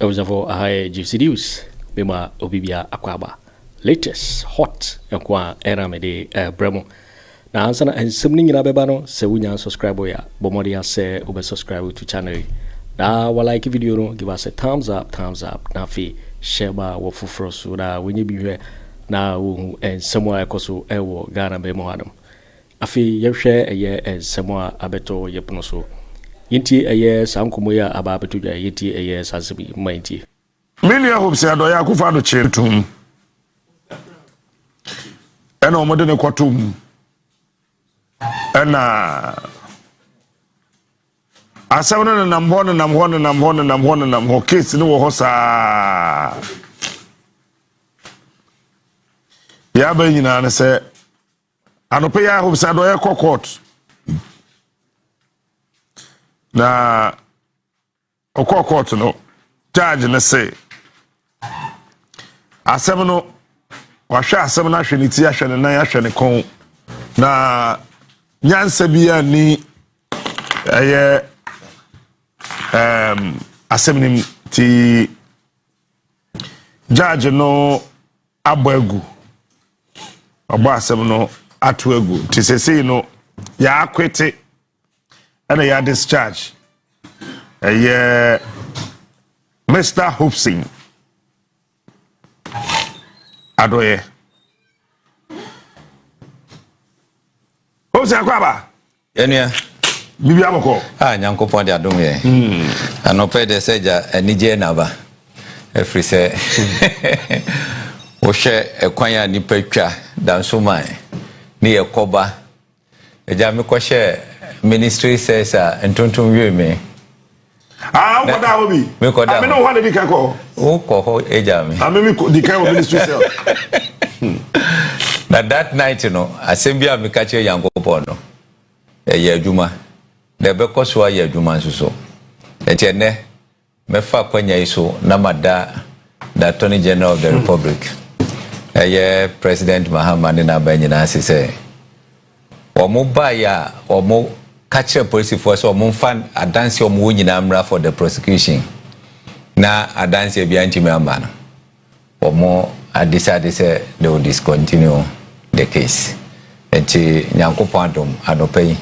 Owusu ahaye juicy news bema obibia akwaba latest hot yakwa eramede bremo na ansana ensem nyina beba no se wunya subscribe ya bomodi ya se ube subscribe to channel da wa like video no give us a thumbs up na fi share ba wo fufuro so da wenye bihwe na wo ensem wa ekoso ewo Ghana be mo adam afi yehwe eye ensem a abeto yepono so yinti eye sankomo ya aba abeto dwa yinti eye sasebi mainti Million Hopeson Adorye Akufo Addo chere tum ena omode ne kwatum ena asawna nam ho case ni wo hosa ya ba nyina ne se anope ya Hopeson Adorye court na court no judge ne say asem no wahwe asem na hwe ne ti ahwe ne nan ahwe ne kon na nyansa bia ni eye asem ni ti judge no aboagu obo asem no atoagu ti sesei no ya akwete and ya discharge eye Mr. Hopeson Adorye Hopeson akwaba Enua bibi amoko nyankopon de adom ye anope de seja anije naba efri se wo hwe ekwan ya nipa twa danso man ne yekoba eja me ko hwe ministry says entonton wi me what that will be? I mean, no one did call. Oh, call Ejami. I mean, the kind of ministry cell. But that night, you know, Assembly me catch a young pono. A year Juma. The Becoswa year Juma so. A tene, me fa kwenya so, namada, the Attorney General of the Republic. A year President Mahamadu Bawumia say, or mobile or more. Catch a police force or Munfan a dance your Munamra for the prosecution. Now a dance a Bianchi or more, I decided they will discontinue the case. And Nyankopon Adopay,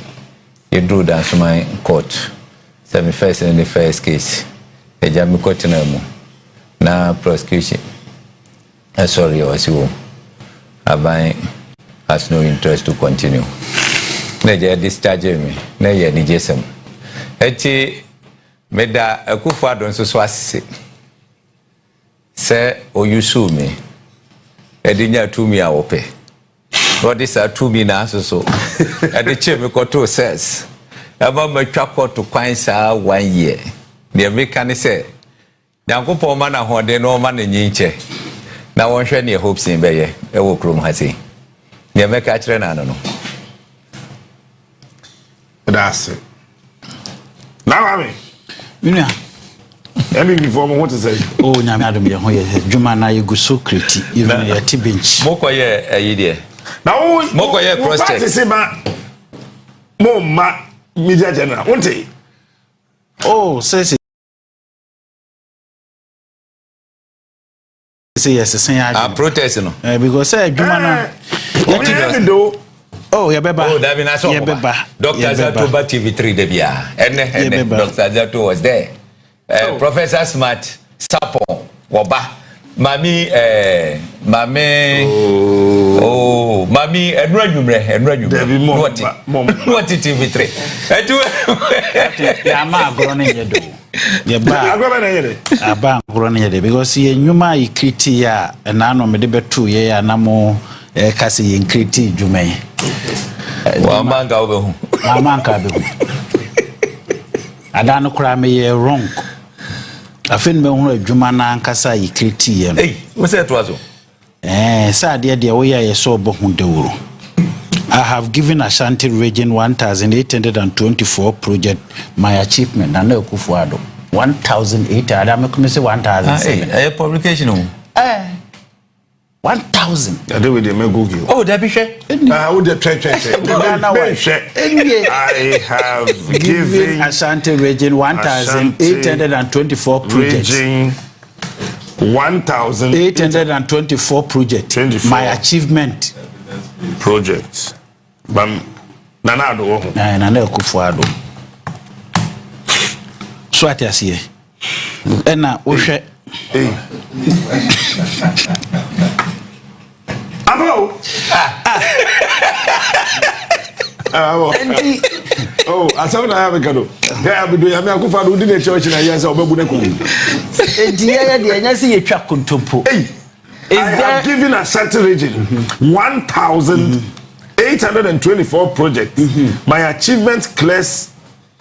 you drew dance my court. 71st in the first case. A Jamikotinamo. Now prosecution. Sorry, was you. Abine has no interest to continue. Neje discharge me na ye ni jesem eti meda Akufo Addo so ase se Owusu me edinya tumi a wope no this are tumi na so edi che me koto says aba matwa koto kwan saa 1 year the American say Nyankopon ma na hode no ma na nyinche na wonhwe ne Hopeson be ye e wo krom ha sei the American kire na no That's it. Now, I mean, any before me, what to say? Oh, Madam, you're here. Jumana, you go so pretty, even your tea bench. Mokoye, a idea. Now, Mokoye cross check. Moma, Media General, won't he? Oh, says yes, I'm protesting. Because Jumana, what did you do? Oh, yeah, Beba. Oh, that means Dr. Zato TV3 Debia. And Dr. Zato was there. Professor Smart, Sapo, Waba, Mami, oh, Mami, and Renumre, what TV3? I'm running your door. Yeah, running because you Numa, Kritia, and Nano Medibet 2 year, and Namo, Cassie, and Kriti, Jume. Wamanga obehu. Wamanga obehu. Adano kura me ye wrong. Afin me hu adwuma na ankasa yi kriti ye no. Hey, we say to aso. Sa de we ye so obohu dewuro. I have given Asante region 1824 project my achievement and Akufo Addo 1800 Adam come say 1007. Hey, publication o. 1000. I do with the Google. Oh, that be share. With the I have given Asante region 1824 projects. 1,824 projects. My achievement projects. Bam Nana Addo. Nana Akufo Addo. So what I see. And now Oshe. Abo. Oh, Asante Bediatuo. Yeah, but do Akufo Addo di church na yes obebu na ku. Dia de anya se yetwa kontompo. I have given Asante region 1,824 projects. My achievements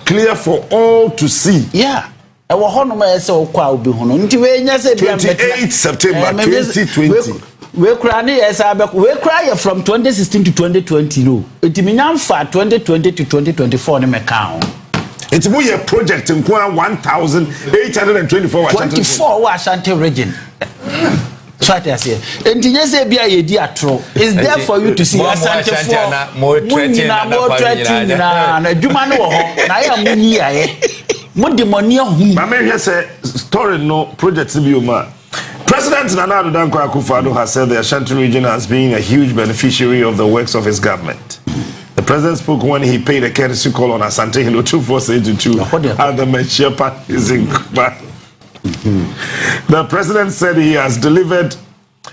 clear for all to see. Yeah. I was on my so kwa obi hono. Nti we nya se bia 28 September 2020. We cry we cry from 2016 to 2020 no. Enti minyam fa 2020 to 2024 ne meka ho. It's more a project in 1,824 24 wa Asante region. So I say, and you say be a di atro. Is there for you to see Asante for more threatening na adwuma no wo ho. Na ya munyi aye. Mo de money hu. Ma me say story no project bi o ma. President Nana Akufo Addo has said the Ashanti region has been a huge beneficiary of the works of his government. The president spoke when he paid a courtesy call on Asante 2482 at the Mature parties in Kuba. The president said he has delivered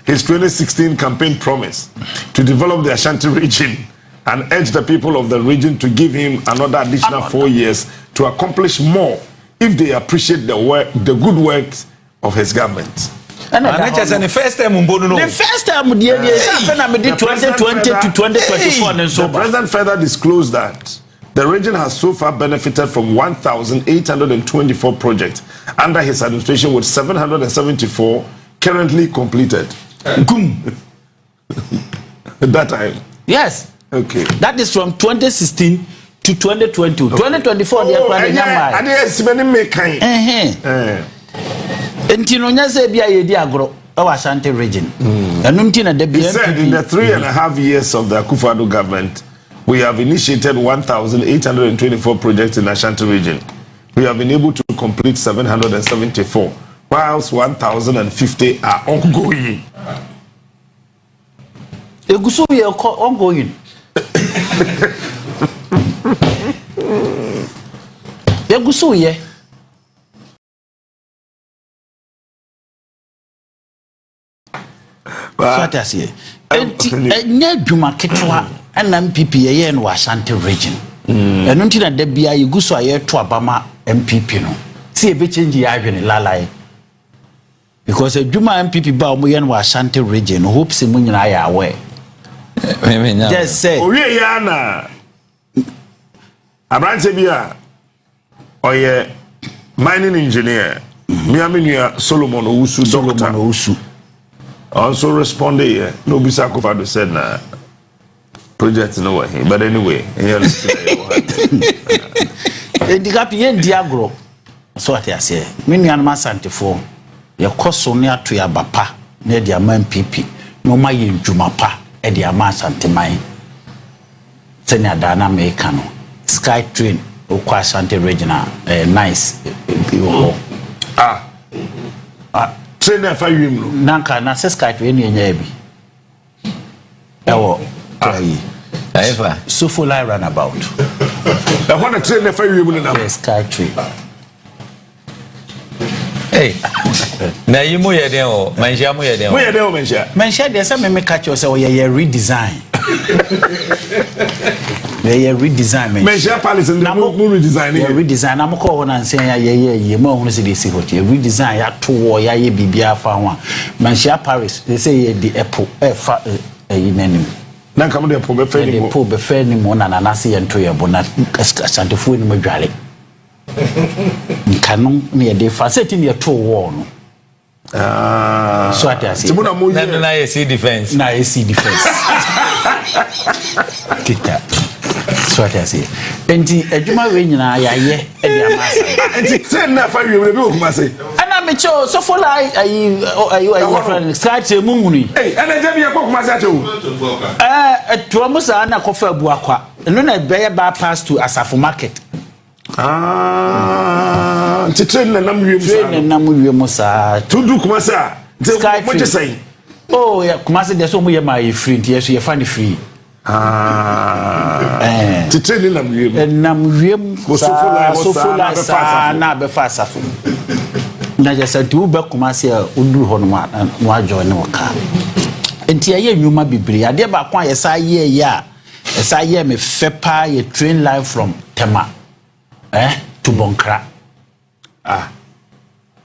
his 2016 campaign promise to develop the Ashanti region and urged the people of the region to give him another additional 4 years to accomplish more if they appreciate the good works of his government. And the first time the first time the 2020 to 2024 the president further disclosed that the region has so far benefited from 1,824 projects under his administration, with 774 currently completed. That time. Yes. Okay. That is from 2016 to 2020. Okay. 2024 they are Enti no nya se bia ye di agro e wa Asante region. Enu nti na de bia. He said in the 3.5 years of the Akufo Addo government, we have initiated 1,824 projects in the Ashanti region. We have been able to complete 774, whilst 1,050 are ongoing. Eguso ye ongoing. Eguso ye. What I say? Enya dwuma ketwa na MPP ye no Asante region. Enu nti na da bia iguso aye to abama MPP no. See e be change ya adwene lalai. Because dwuma MPP ba omo ye no Asante region, hope se munyina ya awe. Just say owie ya na Abrante bia oye mining engineer. Miamenua Solomon Owusu doctor. Owusu also responded here. No, Bisa Akufo Addo said na project no way. But anyway, Edikapi yen diagro. So what I say. Mimi anama Asante for your koso ne ato ya bapa ne dia man PP. No ma ye dwuma pa e dia ma Asante man. Senya dana America no. Sky train okwa Asante regional nice. Train na fa yim nanka na se Skype enu enya bi ewo Aifa so full run about the one train na fa yim na Skype hey na yimu ye den o manhia mu ye den o manhia de se me catch you say o ye redesign ye redesign manhia palace na mo redesign ye redesign na mo ko wona nsen ya ye ma hunu se de si hot ye redesign ya to wo ya ye bibia fa ho manhia Paris they say ye the apple fa inanim na kam de apple be fa ni mo apple be fa ni mo na se ye nto ye bo na Asantefo ni madwale nkanon ne ye de fa seti ne to wo no so at ya say na ye see defense kita so at ya say enti adwuma we nyina ya ye e de amasa enti sen na fa wi we be okuma say ana me cho so for like ayi friend scratch munhunu ana je bi okuma say acho to musa na kofa abu akwa no na be ya bypass to Asafo market Anti train na nam wiem sa. Train na nam wiem sa. Tudu kuma sa. Mo je say. Oh yeah, kuma say there's so much my free nti yeso ye fan free. Ti train na nam wiem. Nam wiem so full na be fast afo. Na je say tu be kuma say uduru ho no ma join no ka. Nti ye nyuma bibiri ade ba kwa ye sa ye ya. Esa ye me fepa ye train line from Tema to Bonkra.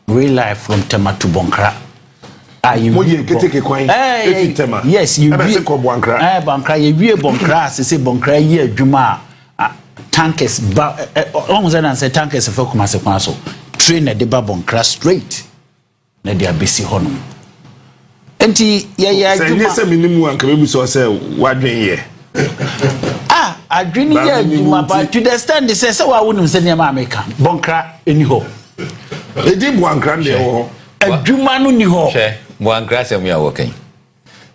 Rail line from Tema to Bonkra. You take a coin. Yes, you be Bonkra. Bonkra, you be Bonkra, say Bonkra ye Juma tankers almost and say tankers for Kumaso. Train at the Bonkra straight. Let their busy honum. Enti yes, minimum and can so say what ye. I dream here, but to the extent they say, so I wouldn't send your America. Bonkra in ho. They did one grand there. A Jumanu ni ho. One grass and we are working.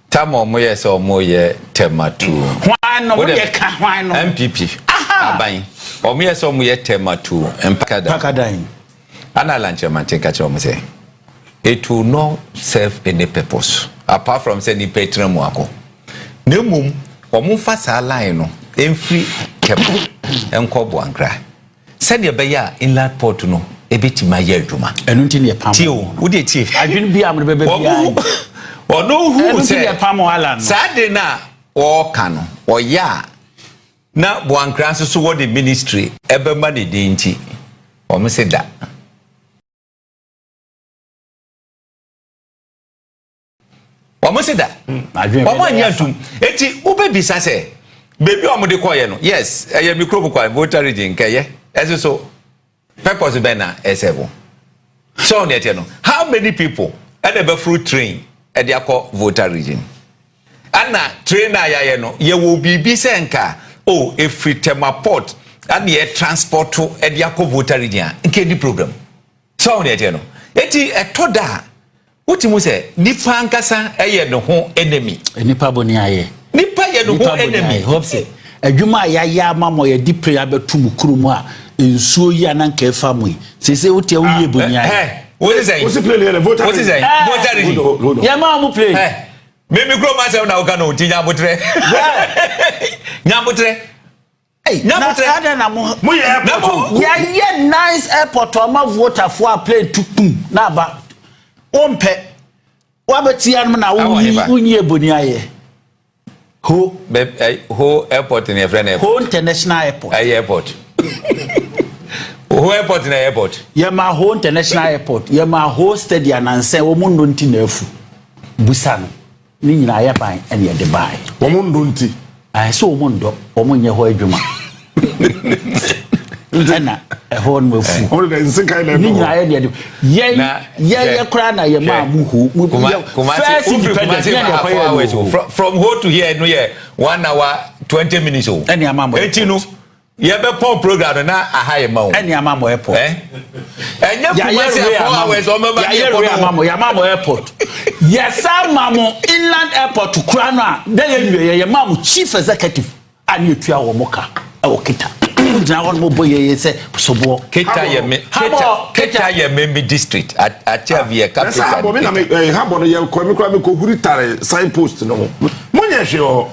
Tamo moye so moye tema tu. Why no MPP. Abain. Or me so moye tema tu and Pakadine. Anna Lanchaman catch on say. It will not serve any purpose apart from sending patron wako. No mum. Omufa sa line no emfri kepo enko Boankra said ye beya inland port no ebetima ye adwuma enu nti ne pam tio wo de tie adwene bia am bebe bia ono hu se ye pam ala no sade na o ka no o ya na Boankra so wo de ministry ebema de dinti o me se da Omosida omanya tum eti ubebisa se baby omode koye no yes eye microbe kwa voter region keye eso purpose be na esebo so on yet no how many people at the fruit train at the voter region ana train ayaye no ye wo bibi se nka oh every Tema port and the transport to at the voter region nke di program so on yet no eti etoda What you say? Nipa ankasa eye no ho enemy. Nipa boni aye. Nipa ye no ho enemy. Hope say. Adwuma ya mamo ye di prayer betum kurumu a ensuo yi ananka efa mu. Sese wote wo ye boni aye. What is say? What's the play voter? What is say? Voter. Ya ma mu play. Me kro ma say na wo ka no ti nyabotre. Nyabotre. Hey, nyabotre na mo ye airport. Ya ye nice airport o ma voter for play tukun na ba Ompe wabetia na unyi eboni aye ho airport in your friend ho international airport airport ho airport in airport yema ho international airport yema ho stadium nanse wo mundo nti na afu busano ni nyina aye ban ene ye de bai wo mundo nti ai so wo mundo wo munye ho adwuma Nana ehon mafu all the nsinkai na ni nyina ye de ye kra na ye ma mu hu from ho to here no ye 1 hour 20 minutes o eni amamo eti no ye be pon program na aha ye ma o eni amamo airport enye kumasi 4 hours o me ba ya amamo airport yes amamo inland airport kra no a da ye mamu chief executive ani etua wo moka e wo kita na won mo boye say sobo keta ye me district at Avia capital habo me na me habo no ye ko me ko huri tare signpost no mo nya hwe ho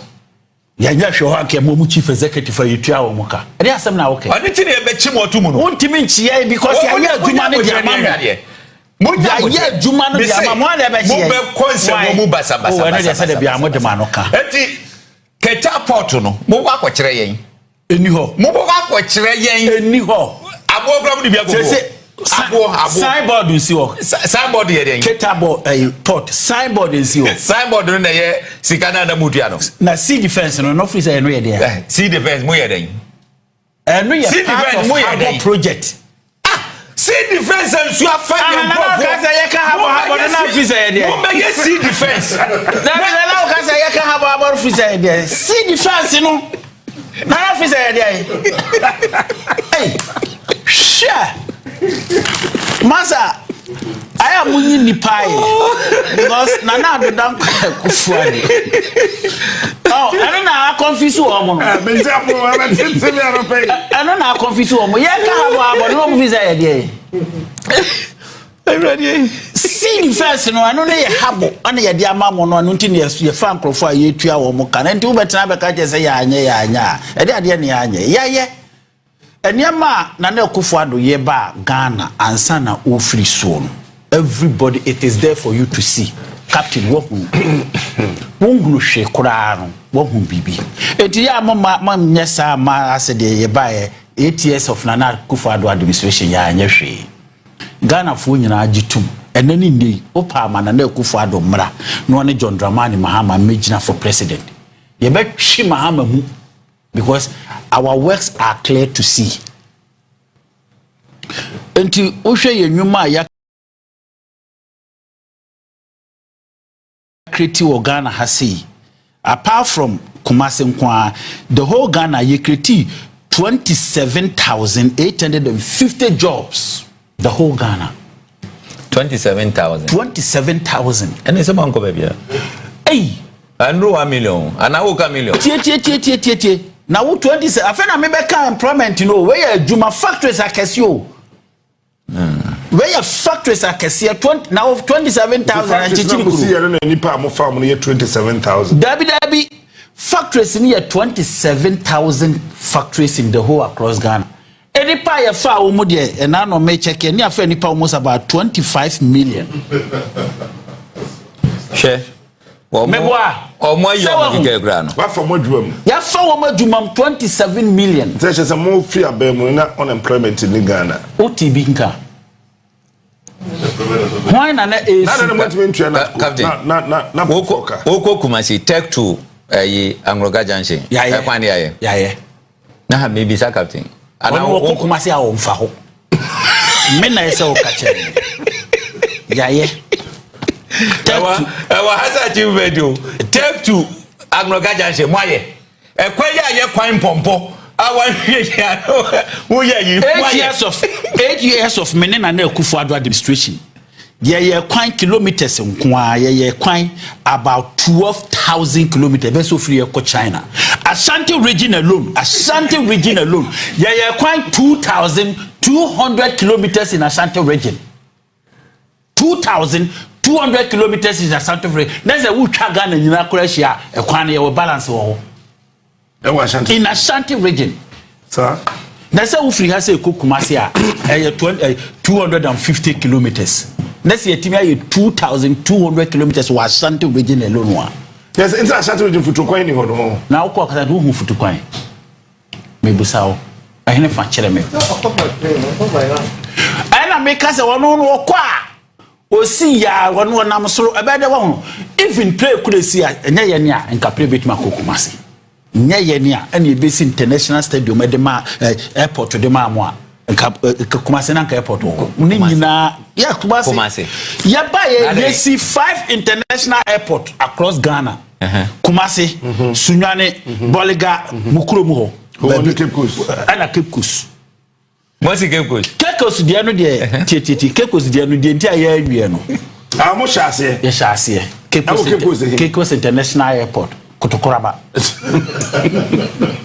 ya nya hwe ho ake mo chief executive ayetua wo moka e asem na okay oni ti na e be chi mo tu mu no wontimi nchia because ya ye adwuma no dia ma mo ya ye adwuma no dia ma mo na be chi mo be konse mo basa o ene dia say da bia mo de ma no ka eti keta port no mo wa kwakire yen eni ho mo bo wa kwakire yen eni ho abo gra mo di bia go abo signboard nsi ho signboard ye den ketabo port signboard nsi ho signboard no na ye sikana na mutua no na sea defense no officer no ye there sea defense mo ye den no ye part of project sea defense and so afani no ka say ye ka habo na officer ye there mo be ye sea defense no ka say ye ka habo officer ye there sea defense no na officer ye there hey sure Masa, I am winning the pie because Nana do don't Akufo Addo. Oh, I don't know confuse you omo. Me say I don't know confuse you omo. Ye ka habo no mo visa ye there. See the first no anu na ye habo ana ye dia mamo no anu nti ne ye fa nkrofo a ye tua wo mo ka na nti wo betina be ka je se ya anya e de ne anya ye eniama na Akufo Addo ye ba Ghana ansa na ofri so no everybody it is there for you to see captain wo hunu hwe kura no wo hu bibi enti ya ma nyesa ma ase de ye ba 8 years of Akufo Addo administration ya anya hwe Ghana fo nyina agitum enani ndei opa ma na Akufo Addo mra no ne John Dramani Mahama mejina for president ye be twi Mahama hu because our works are clear to see enti ohwe ye nwuma ya creative Ghana has apart from Kumasi Nkwa the whole Ghana ye create 27,850 jobs. The whole Ghana. 27,000. And it's a manko baby. Hey. And 1 million. And I will million. Tie. Now 27. I find I maybe can employment, you know, where Juma factories are casio. Where your factories are casio 20 now 27,000 and see any part more farm near 27,000. Dabi factories near 27,000 factories in the whole across Ghana. Any pie far umudie and I no may check any of any almost about 25 million. Share. Or more young grano. What for more drum? Ya for 27 million. There's a more free abemuna unemployment in Ghana. OTB. Why not? Captain. Oko Kumasi take to a Angloga Junction. Yeah. Now maybe sa captain. Ana wo Kumasi a omfa ho. Me na ese o ka kire. Yaye. Ewa hasa ti video. Take to Angloga Junction moye. E kwa ya kwan pompo. Awan ya wo ya yi. 8 years of me na Akufo Addo administration. Ye kwan kilometers nkwa ye kwan about 12,000 kilometers be so free ko China. Asante region alone ye kwan 2,200 kilometers in Asante region. 2,200 kilometers in Asante region. That's a wutwa Ghana nyina korahia e kwan ye balance wo ho. In Asante region. Sir. That's a free has a Kumasi 250 kilometers. Next year, Timia 2,200 kilometers was Asante region alone. Yes, it's Asante region for Tukwani. Now, Kwaka who for Tukwani. Maybe so. I have a chere. And I make us a one on qua. O see ya one am so about the one. Even play could see a Naya and Capri bit Makumasi. Nyaya and you base international stadium at the airport to the Mamma Kumasi airport. Nina ya Kumasi. Ya buy see 5 international airport across Ghana. Kumasi, Sunyane, Boliga, Mukurumo, Cape Coast. And Cape Coast. What's the Cape Coast? Cape Coast the ano de Cape Coast the ano de entire area no. Amo chassis. Yes, chassis. Cape Coast International Airport. Kotokoraba.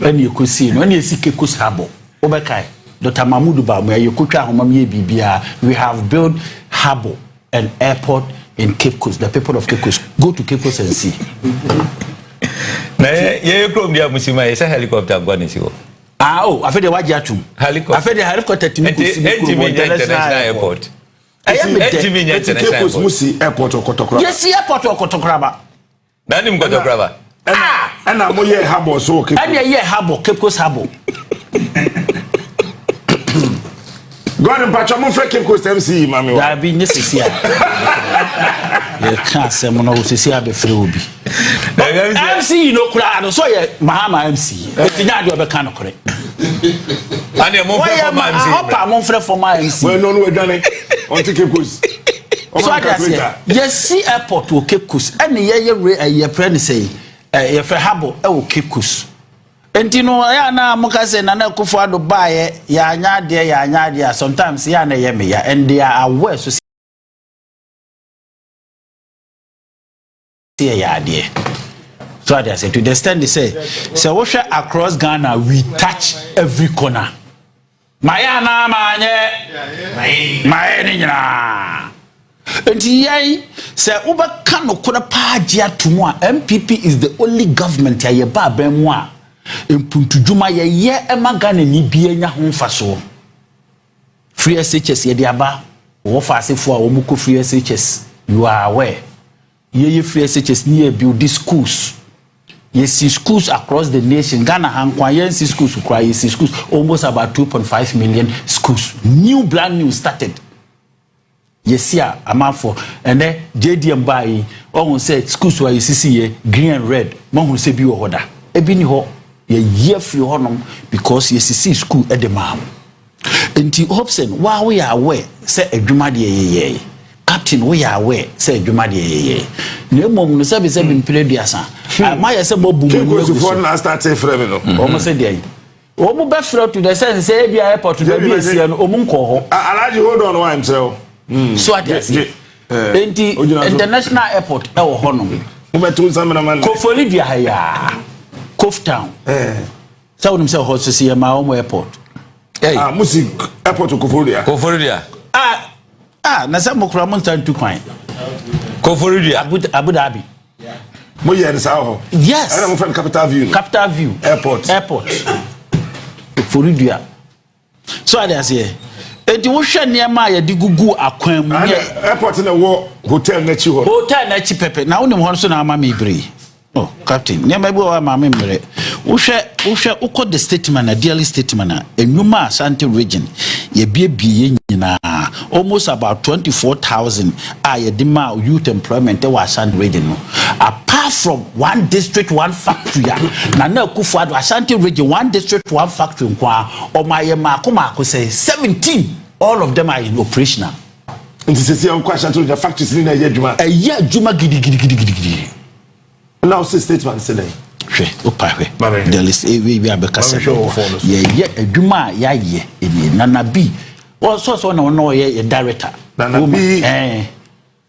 And you could see, when you see Kekus Habo, Obekai, Dr. Mahamadu Bawumia, you could try BBR. We have built Habo, an airport in Cape Coast. The people of Cape Coast go to Cape Coast and see. You come there, Musima, it's a helicopter going to go. Oh, I feel the Wajatum. Helicopter. I feel the helicopter to International Airport. I am Cape Coast Musi Airport or Kotokoraba. Yes, airport or Kotokoraba. Nanim Kotokoraba. And I'm more Habo so okay. And yeah, Habo, Cape Coast Habo. Go and patch on Cape Coast MC, Mammy. I've been necessary. You can't say Mono Sia be free. MC, no crowd, so yeah, Mahama MC. But you not do a can of correct. And you're more for my MC. Well, no, we're done it on Cape Coast. So I say, yes, see airport to Cape Coast. And the year friend say, if a habo, Cape Coast. And you know, I na Mukase and Akufo Addo buy ya nya sometimes ya na yemi and they are aware so see ya there. So I say to the extent they say, so across Ghana we touch every corner. Mayana manye. Maye nyina. Enti yai se uba kano kona paagia tumu a MPP is the only government ya ba bemu a empuntujuma ye emagane ni bia nya ho mfaso. Free SHS ye diaba wo fa asefo a wo muko free SHS you are aware. Ye free SHS ni build these schools. Yes, schools across the nation. Ghana hankwa yes schools cry yes schools almost about 2.5 million schools. New brand new started. Yes, yeah, I'm for and then JDM by on said schools where you see green and red. Mon say be order. Ebi ni ho ye year free honum because yes see school at the mam. Enti Hopeson while we are aware say adwuma de ye captain we are aware say adwuma de ye. Ne mom no say be mpleduasa. My say bobu mo go for start frame no. Omo say dey. Omo be free to the sense say be airport to the be here no omo nko ho. Alaji hold on one tell. So at the international airport e wo honom. Kofoli dia haya. Kof town. So we say ho see ma omo airport. Music airport Koforia. Koforia. Na say mo kura mo ntan tu kwan. Koforia. Abu Dhabi. Mo yen sa ho. Yes. I am from Capital View. Capital View. Airport. Koforia. So I say enti wo hwe niam ya digugu akwan mu airport na wo hotel na chi ho. Hotel na chi pepe na wonim ho so na ama me bri. Oh, captain, niam ebe wa ma me mre. Wo hwe uko the statement na daily statement na enuma Asante region ye biebie nyina almost about 24,000 ye dema youth employment wa Asante region no. Apart from one district one factory na Akufo Addo Asante region one district one factory kwa o maye mako say 17 all of them are in operational. Nti sesi am kwa Asante region factories ni na ye adwuma. Ye adwuma gidi. Now say statement say dey. Hwe opahwe. There is we abekasa. Ye adwuma ya ye eni Nana B. So na no ye director. Nana B.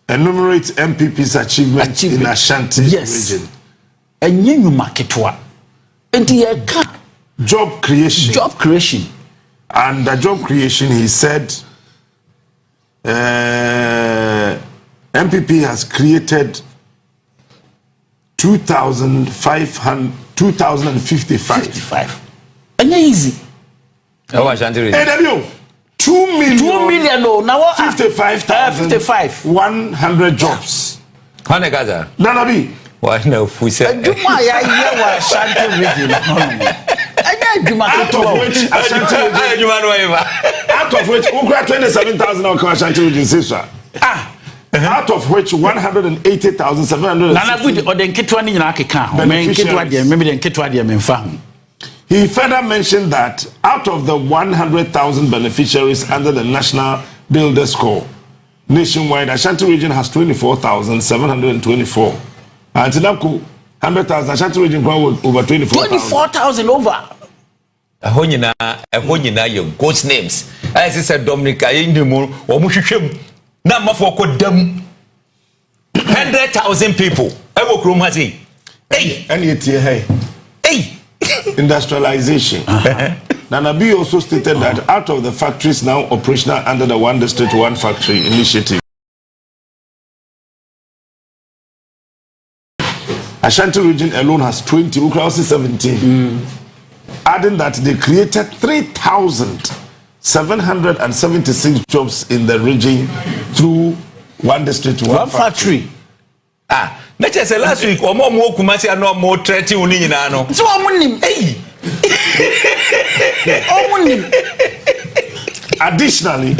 Enumerate MPP's achievement in Ashanti region. Enye nyuma ketwa. Enti ye ka job creation. And the job creation he said MPP has created 2,055. Enye easy. Ashanti region. 2 million no now 55,100 jobs. Hane gaza. Nana B. Why no fuse? Adwuma ya ye wa Ashanti region. Out of which Ashanti region. Out of which 27,000 on Ashanti region says out of which 180,700. Nana good or den ketwa ni nyina akeka. Men ketwa de maybe den ketwa de menfa ho. He further mentioned that out of the 100,000 beneficiaries under the National Builders Corps, nationwide, Ashanti region has 24,724. And Tinapku, 100,000, Ashanti region over 24,000. 24,000 over. Ehonyina your ghost names. As he said, Dominica, Indimu, Omushim, Namafoko Dam. 100,000 people. I will groom has he. Hey, and yet, hey. Industrialization. Nana B also stated that out of the factories now operational under the One District One Factory initiative, Ashanti region alone has 20, Ukraine 17. Adding that they created 3,776 jobs in the region through One District One Factory. Let's say last week, or more Kumasi and no more 30 unina no. So I'm Additionally,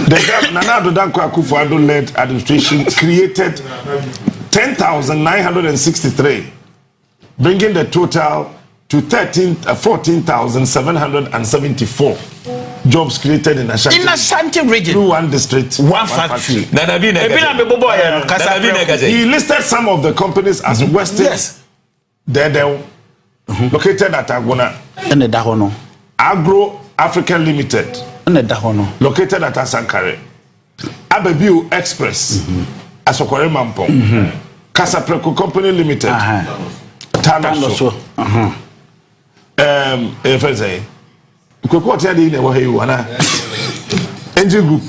the Nana Akufo Addo led administration created 10,963, bringing the total to 14,774 jobs created in Ashanti region through One District, One Factory. He listed some of the companies as Western. Yes. They're located at Agona. Agro African Limited. Located at Asankare. Abebiu Express. Asokore Mampong. Kasapreko Company Limited. Tanoso. Kweku otchere in ewo heyu ana. Engine group.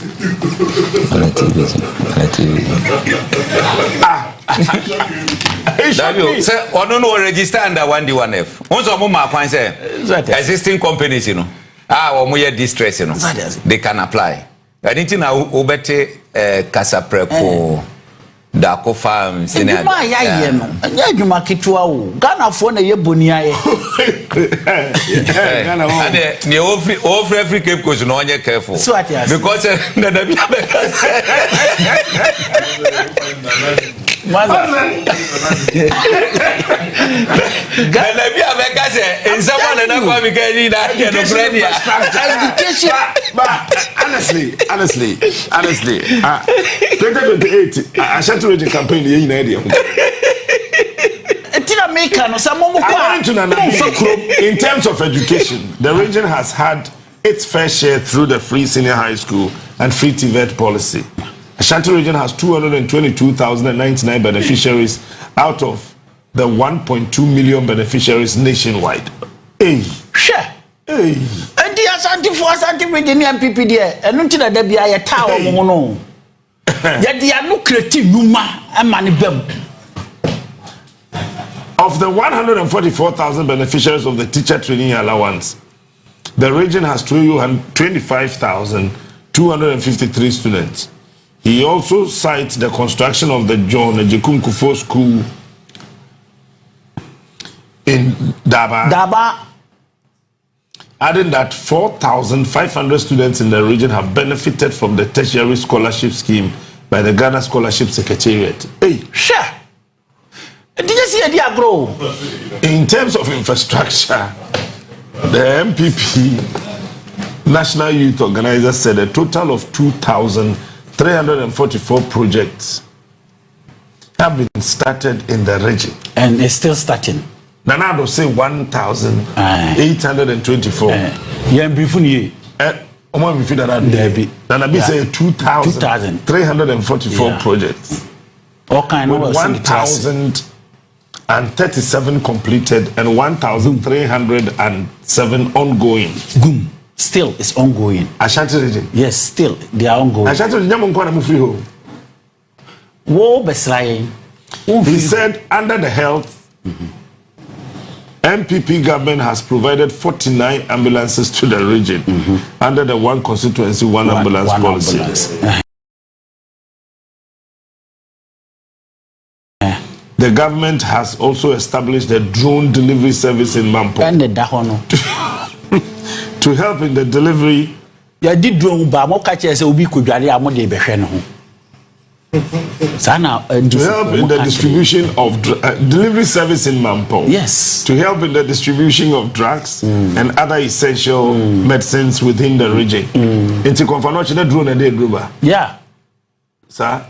Say ono no register under 1D1F. Once omo ma kwan say existing companies you know. Omo ye distress you know. They can apply. Anything na obete kasapreko darko farm senior. Ma ya ye no. Anya adwuma ketewa o. Ghana fo na ye boni aye. Ghana ho. And the over every Cape Coast no onye careful. Because na be Gana be abeka say in someone na kwa mi kan ni na ke no friend ya. Education. But honestly 2028 Asante Bediatuo campaign ye na dey. In terms of education, the region has had its fair share through the free senior high school and free TVET policy. Ashanti region has 222,099 beneficiaries out of the 1.2 million beneficiaries nationwide. Hey, sure. Hey. And the Asante region MPP there, and until there be a tower mono. Yet they are no creative numa and money bem. Of the 144,000 beneficiaries of the teacher training allowance, the region has 25,253 students. He also cites the construction of the John Ejekunkufu School in Daba, adding that 4,500 students in the region have benefited from the tertiary scholarship scheme by the Ghana Scholarship Secretariat. Hey, sure. Did you see a dear grow? In terms of infrastructure, the MPP National Youth Organizer said a total of 2,344 projects have been started in the region. And it's still starting. Nanado say 1,824. Nanabi say 2,344 projects. All kind of 1,037 completed and 1,307 ongoing. Still, it's ongoing. Ashanti region? Yes, still, they are ongoing. Ashanti region, he said under the health, MPP government has provided 49 ambulances to the region under the one constituency, one ambulance policy. The government has also established a drone delivery service in Mampo to help in the delivery. To help in the distribution of delivery service in Mampo. Yes. To help in the distribution of drugs and other essential medicines within the region. Yeah. Sir?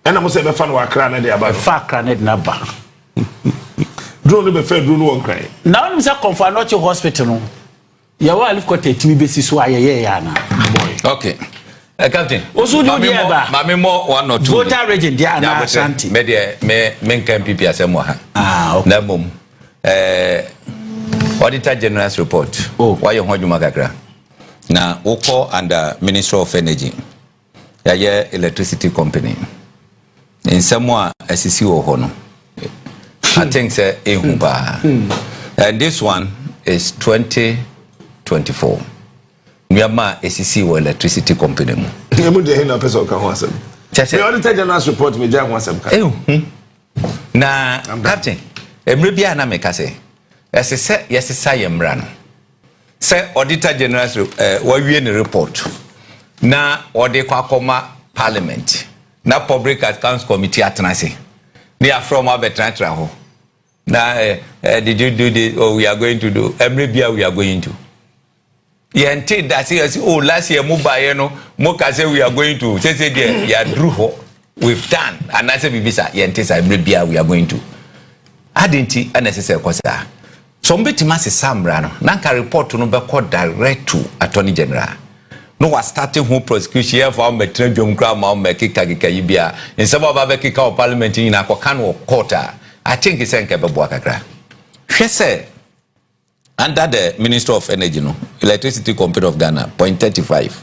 And I'm saying, "Fan wa krana de aba." Fa krana de naba. Drone be fair drone won cry. Now I'm say Comfort Hospital no. Ya wa alif ko tetimi besi so ayeye ya na. Okay. Captain. Osu do dey ba. Mame mo one or two. Voter region there na Ashanti. Me dey me kan MPP asemo ha. Okay. Na mom. Auditor General's report. Why you hodwuma kakra. Na woko under Minister of Energy. Ya electricity company. In somewhere SCC or I think say and this one is 2024. Myanmar SCC or electricity company. The Auditor General's report me jam wasem. Na Captain, Emrebia na meka say yes say yemra no. Say Auditor General's we report. Na ode kwa koma parliament. Na public accounts committee atenase. They are from Abetratra ho. Na did you do this? Oh, we are going to do. Every year we are going to. Yente that say last year mobile no moka say we are going to. Say there ya drew ho. We've done. And I say bibisa yente say every year we are going to. Adinti unnecessary kosa. Somebody must samra no. Nanka report no be called direct to Attorney General. No was starting home prosecution here for Metro Jomkra Mekika Gikayibia. In some of our Kika Parliament in Akokano quarter. I think it's Enke Boakye. She said under the Minister of Energy, no, Electricity Company of Ghana, 0.35.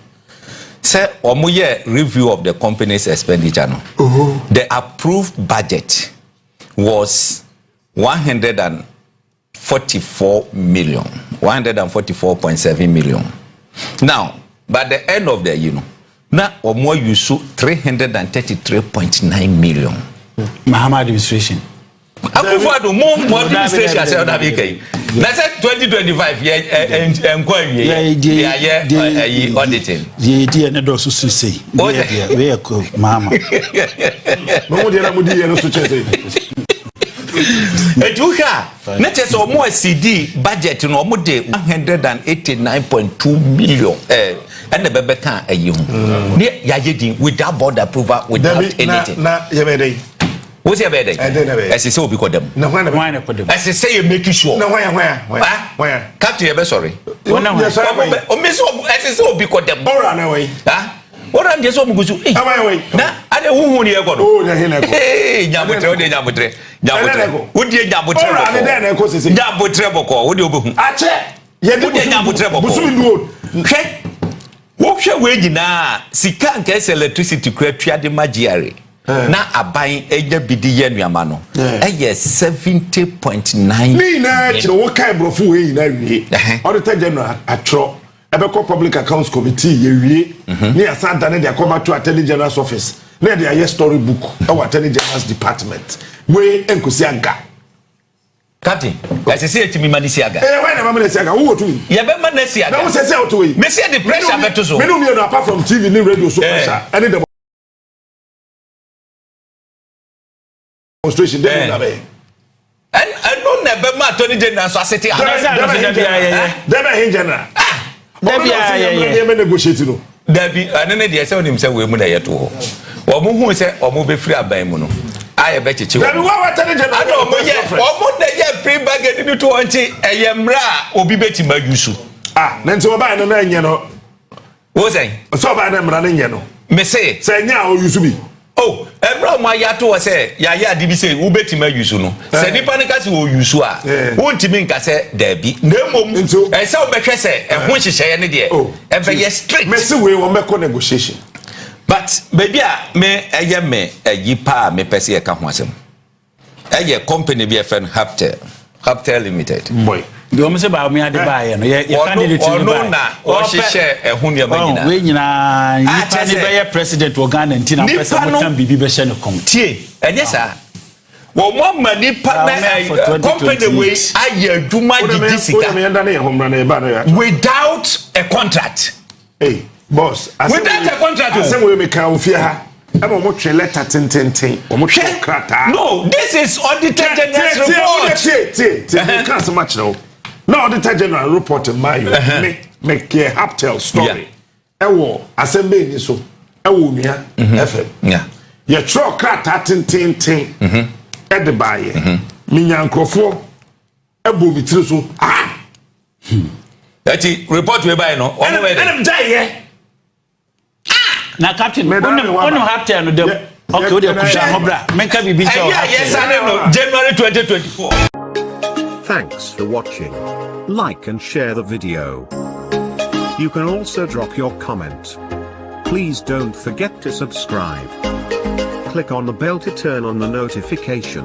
Say, omuye review of the company's expenditure, no. The approved budget was 144 million, 144.7 million. Now, by the end of the year, now omo use 333.9 million. Mahamadu administration. Akufo Addo more administration as well that we na say 2025 enquiry auditing. The na do so say. We ko mama. No dey na mo dey no so chese. Ejuka na chese omo CD budget no omo dey 189.2 million and the bebe kan ayi hu. Ne yaye din without board approval without anything. Na yebede. What's your bed? As you say, we call them. No, why as you say, you make sure. No, why? Captain, you're sorry. Oh, Miss, oh, because them. All right, away. What I'm just going to do. I don't know who you're going to. Oh, hey, Yamutre. Would you Yamutre? Would you? Ache. Yamutre. What shall we na? Sikan kese electricity create the magiare. Na abayin eje bidi ye nuama no eye 70.9 ni na kire wo kai brofu we na wie auditor general atro ebeko public accounts committee ye wie ni Asante na dia come to attorney general's office na dia ye story book e wa attorney general's department we enkosi aga Captain, as I say etimi manisi aga why na mama nesi aga wo tu ye be manisi aga na wo say out we me say the pressure beto so me no me apart from TV ni radio so pressure any demonstration then na be and no never ma Attorney General so asete dem hin general dem negotiate no Dabi anene de say onim say we mu na yeto ho omo hu say omo be free aban mu no aye be cheche dem wa Attorney General ado omo ye omo na ye free bargain ni to onti eyemra obi betima yusu na nti oba no na enye no wo say so oba na mra na enye no me say nya o yusu bi. Oh, Ebra ma yato wa say ya dibi say wo betima yusu no. Se nipa ne ka se wo yusu a, wo ntimi nka se dabi. Na emom e se wo behwe se e ho hyehyeye ne de. E be ye strict. Me se we wo meko negotiation. But baby a me eye me ayi pa me pese e ka ho asem. Eye company bi e fen Haptel Limited. Boy. The woman say Bawumia de buy no ye candidate to buy. Na o hyehyɛ ehun ye magina. We nyina yi pa ne be president wo Ghana ntina pesa mo tan bibi be hye ne kom. Tie, enye sa. Wo mo mani pa na company we aye adwuma gidi sika. Without a contract. Hey, boss. Without a contract. Asem we make am ofia ha. Emo mo twe letter tententen. Mo twe krata. No, this is auditor general's report. Tie. Can't so much now. No, auditor general report in my make a Haptel story. Ewo assembly ni so. Ewo nua FM. Yeah. Ye tro krata tententen. E de baye. Mi nyankrofo ebo mi tiri so. That report we buy no. Ono we dey. Na captain onu Haptel no dem. Okay, we dey kusha hobra. Menka bibi cho. Yes, no. January 2024. Thanks for watching. Like and share the video. You can also drop your comment. Please don't forget to subscribe. Click on the bell to turn on the notification.